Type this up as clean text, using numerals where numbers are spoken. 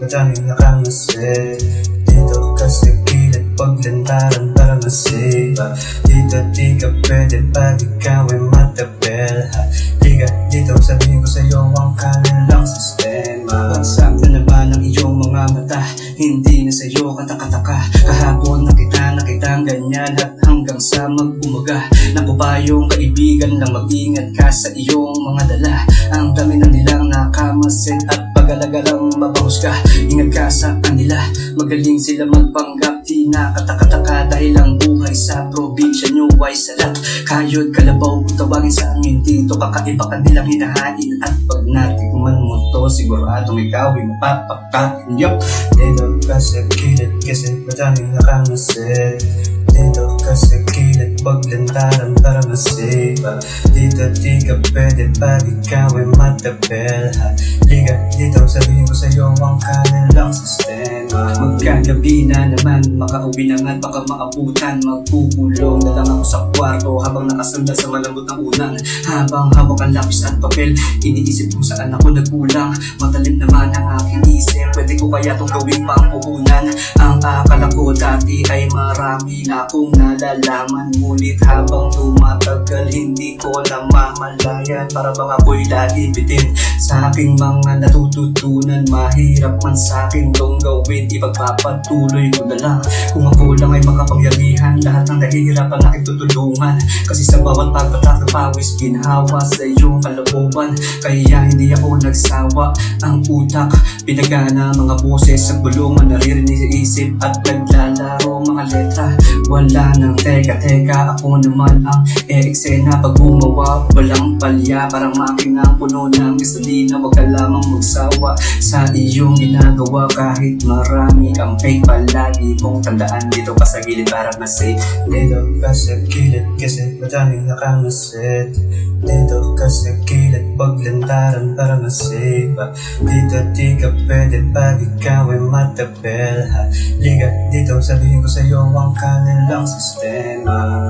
madaming nakangasi. Dito ka sa gilid, paglantaran para masipa. Dito di ka pwede pag ikaw ay matabel. Liga dito, sabihin ko sa'yo ang kanilang sistema. Pagsakta na ba ng iyong mga mata? Hindi na sa'yo katakataka. Kahapon nakita ang ganyan at hanggang sa mag-umaga. Naku ba yung kaibigan lang, mag-ingat ka sa iyong mga dala. Ang dami na nilang nakamasin at pag-alagalang mapahusga. Ingat ka sa kanila, magaling sila magpanggap. Di nakatakataka dahil ang buhay sa probinsya nyo ay salat. Kayod kalabaw kung tawagin sa amin dito. Kakaiba kanilang hinahain at pag natikman mo to, siguradong ikaw ay mapapakain. Yup! Dito ka sa gilid kasi madaming nakamasin. Dito ka sa gilid, paglantaran para masipa. Dito di ka pwede pag ikaw ay matabel. Liga dito, sabihin ko sa'yo ang kanilang sistema. Magkagabi na naman, makauwi na nga, baka maabutan. Magpupulong na lang ako sa kwarto habang nakasandal sa malambot ng unan. Habang hawak ang lapis at papel, iniisip kung saan ako nagkulang. Matalim naman ang aking isip, pwede ko kaya itong gawing pampuhunan. Ang akala ko dati ay marami na akong nalalaman, ngunit habang tumatagal hindi ko na mamalayan. Para bang ako'y lagi bitin sa aking mga natututunan. Mahirap man sa akin tong gawin, ipagpapatuloy ko na lang. Kung ako lang ay makapangyarihan, lahat ng nahihirapan aking tutulungan. Kasi sa bawat pagpatak ng pawis, ginhawa sa iyong kalooban. Kaya hindi ako nagsawa, ang utak pinagana, mga boses sa bulungan naririnig sa isip at naglalaro mga letra. Wala nang teka, ako naman ang eksena. Pag gumawa, walang palya, parang makinang puno ng gasolina. Huwag ka lamang magsawa sa iyong ginagawa. Kahit marami ang fake, palagi mong tandaan, dito ka sa gilid para masay. Dito ka sa gilid kasi madaming nakamasid. Dito ka sa gilid, paglantaran para masipa. Dito di ka pwede pag ikaw ay matabel. Liga dito, sabihin ko sa'yo ang kanilang sistema.